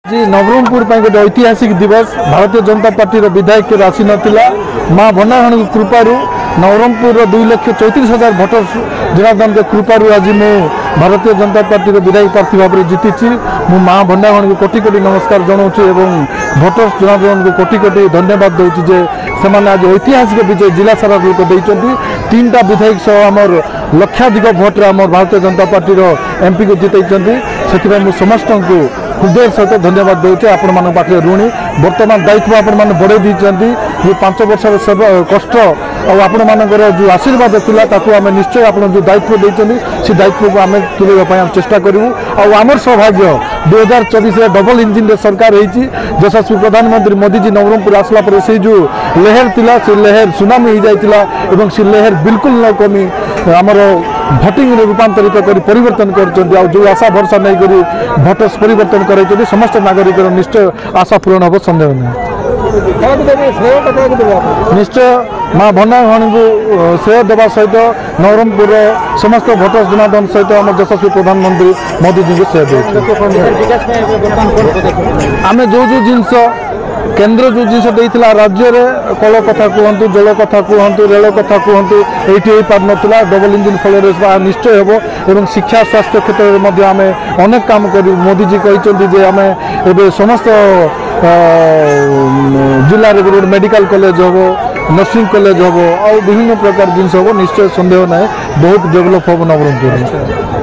जी नवरंगपुर गोटे ऐतिहासिक दिवस भारतीय जनता पार्टी विधायक आसी नाला माँ भंडाणी कृपारू नवरंगपुर 2,34,000 भोटर्स जनार्दन के कृपारू आज मु भारतीय जनता पार्टी विधायक प्रार्थी भाव में जीति मु माँ भंडाणी को कोटि कोटि नमस्कार जनाऊँ और भोटर्स जनार्दन को कोटि कोटि धन्यवाद दूसरी जे से आज ऐतिहासिक विजय जिला सारा लोक देते 3टा विधायक सह आमर लक्षाधिक भोट्रे आम भारतीय जनता पार्टी एमपी को जितई से समस्त को हृदय सहित धन्यवाद दूचे आपण मान पाखे ऋणी बर्तमान दायित्व आपण मैंने बढ़े दी 5 वर्ष कष्ट और आपण मानकर जो आशीर्वाद था आम निश्चय आप जो दायित्व देते से दायित्व को आम तुलवा चेष्टा करूँ और आमर सौभाग्य 2024 डबल इंजिन सरकार होती यशस्वी प्रधानमंत्री मोदी जी नवरंगपुर आसला पर से जो लहर थिला से लहर सुनामी हो जाता एवं से लहर बिल्कुल न कमी आमर भोटिंग रूपांतरित कर परिवर्तन कर जो आशा भरसा नहीं करी भोटर्स परिवर्तन कर समस्त नागरिक निश्चय आशा पूरण हम संदेह नहीं निश्चय माँ भंडाणी को श्रेय देवा सहित नवरंगपुर समस्त भोटर्स जनार्दन सहित आम यशस्वी प्रधानमंत्री मोदी जी को श्रेय आम जो जिनस केन्द्र जो जिन राज्य में कल कथा कहतु जल कथा कहतु रेल कथा कहतु ये पार नाला डबल इंजिन फल निश्चय हे और शिक्षा स्वास्थ्य क्षेत्र में आम अनेक काम कर मोदी जी कहते आम ए समस्त जिले में गोटे मेडिकल कॉलेज हम नर्सिंग कॉलेज हम और विभिन्न प्रकार जिन निश्चय संदेह ना बहुत डेभलप हम नवरंगपुर।